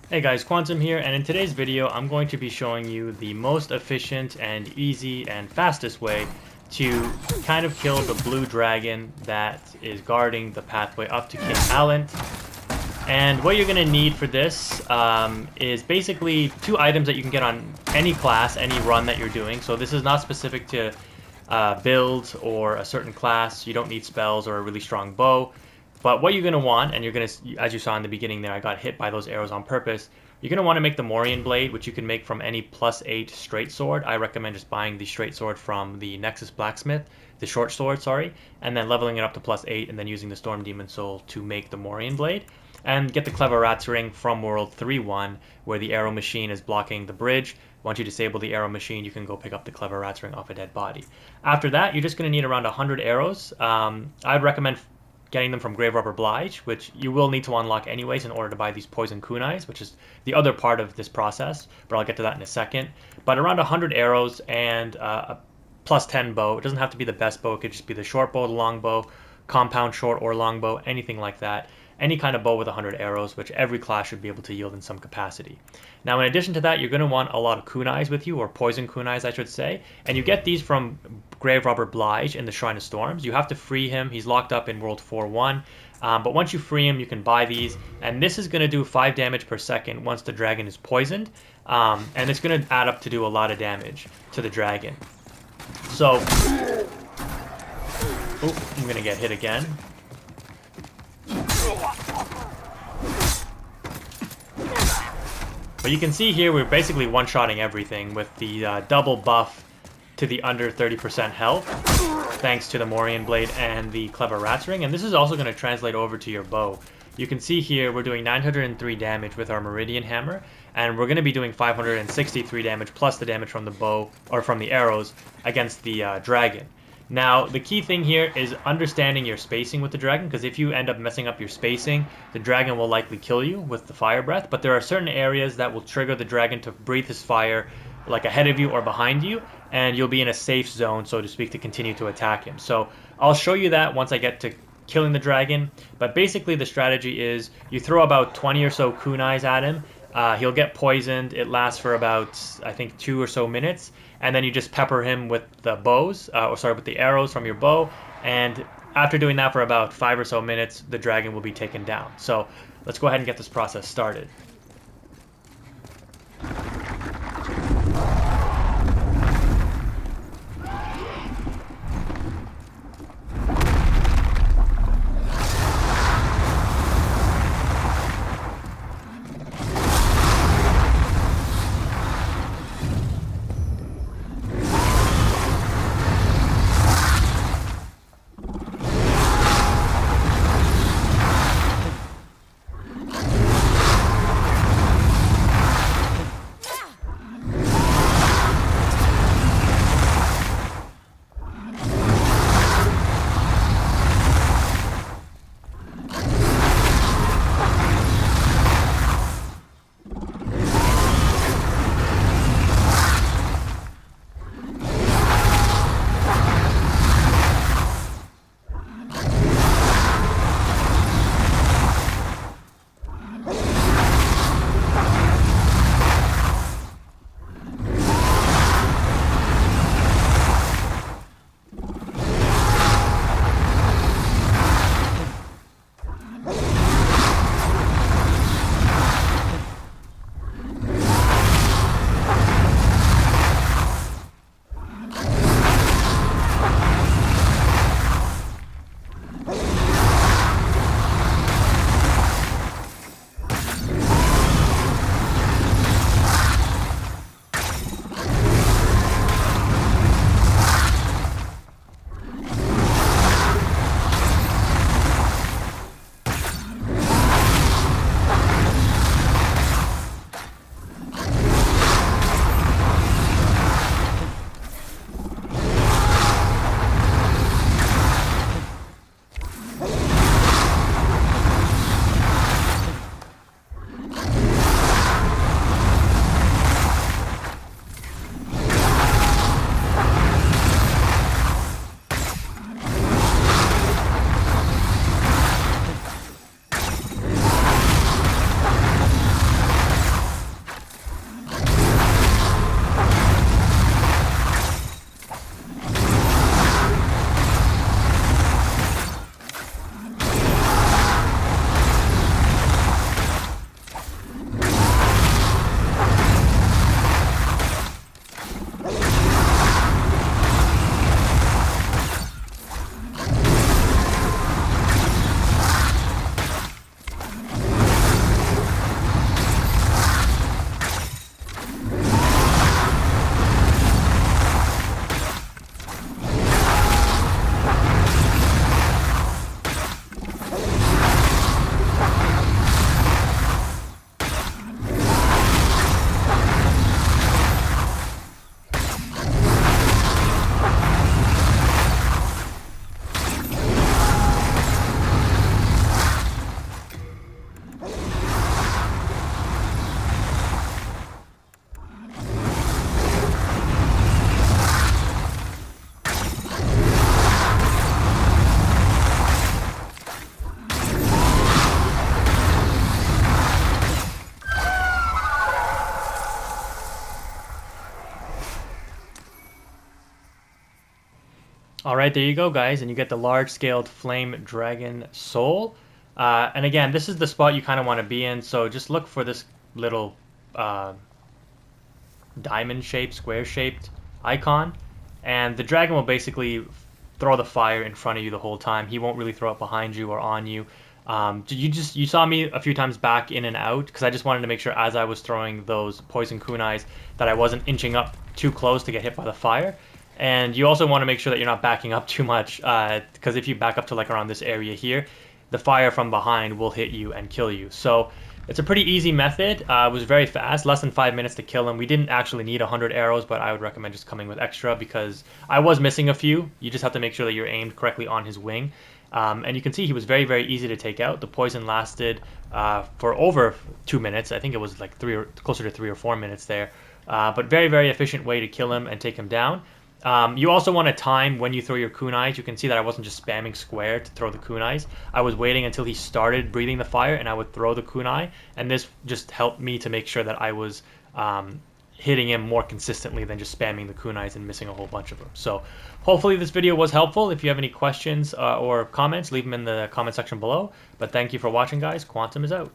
Hey guys, Quantum here, and in today's video I'm going to be showing you the most efficient and easy and fastest way to kind of kill the blue dragon that is guarding the pathway up to King Alent. And what you're going to need for this is basically two items that you can get on any class, any run that you're doing. So this is not specific to build or a certain class. You don't need spells or a really strong bow. But what you're going to want, and you're going to, as you saw in the beginning there, I got hit by those arrows on purpose. You're going to want to make the Morian Blade, which you can make from any +8 straight sword. I recommend just buying the straight sword from the Nexus Blacksmith, the short sword, sorry, and then leveling it up to +8 and then using the Storm Demon Soul to make the Morian Blade. And get the Clever Rat's Ring from World 3-1, where the arrow machine is blocking the bridge. Once you disable the arrow machine, you can go pick up the Clever Rat's Ring off a dead body. After that, you're just going to need around 100 arrows. I'd recommend getting them from Grave Robber Blige, which you will need to unlock anyways in order to buy these poison kunais, which is the other part of this process, but I'll get to that in a second. But around 100 arrows and a +10 bow. It doesn't have to be the best bow, it could just be the short bow, the long bow, compound short or long bow, anything like that. Any kind of bow with 100 arrows, which every class should be able to yield in some capacity. Now, in addition to that, you're going to want a lot of kunais with you, or poison kunais, I should say. And you get these from Grave Robber Blige in the Shrine of Storms. You have to free him. He's locked up in World 4-1. But once you free him, you can buy these. And this is going to do 5 damage per second once the dragon is poisoned. And it's going to add up to do a lot of damage to the dragon. So, I'm going to get hit again. But you can see here we're basically one-shotting everything with the double buff to the under 30% health, thanks to the Morian Blade and the Clever Rat's Ring. And this is also going to translate over to your bow. You can see here we're doing 903 damage with our Meridian Hammer, and we're going to be doing 563 damage plus the damage from the bow, or from the arrows, against the dragon. Now, the key thing here is understanding your spacing with the dragon, because if you end up messing up your spacing, the dragon will likely kill you with the fire breath, but there are certain areas that will trigger the dragon to breathe his fire like ahead of you or behind you, and you'll be in a safe zone, so to speak, to continue to attack him. So I'll show you that once I get to killing the dragon, but basically the strategy is you throw about 20 or so kunais at him. He'll get poisoned. It lasts for about, I think, 2 or so minutes. And then you just pepper him with the bows, with the arrows from your bow. And after doing that for about 5 or so minutes, the dragon will be taken down. So let's go ahead and get this process started. Alright, there you go, guys, and you get the large-scaled Flame Dragon Soul. And again, this is the spot you kind of want to be in, so just look for this little diamond-shaped, square-shaped icon. And the dragon will basically throw the fire in front of you the whole time. He won't really throw it behind you or on you. You saw me a few times back in and out because I just wanted to make sure as I was throwing those poison kunais that I wasn't inching up too close to get hit by the fire. And you also want to make sure that you're not backing up too much because if you back up to like around this area here, the fire from behind will hit you and kill you. So it's a pretty easy method. It was very fast, less than 5 minutes to kill him. We didn't actually need 100 arrows, but I would recommend just coming with extra because I was missing a few. You just have to make sure that you're aimed correctly on his wing. And you can see he was very, very easy to take out. The poison lasted for over 2 minutes. I think it was like closer to 3 or 4 minutes there. But very, very efficient way to kill him and take him down. You also want to time when you throw your kunais. You can see that I wasn't just spamming square to throw the kunais. I was waiting until he started breathing the fire and I would throw the kunai. And this just helped me to make sure that I was hitting him more consistently than just spamming the kunais and missing a whole bunch of them. So hopefully this video was helpful. If you have any questions or comments, leave them in the comment section below. But thank you for watching, guys. Quantum is out.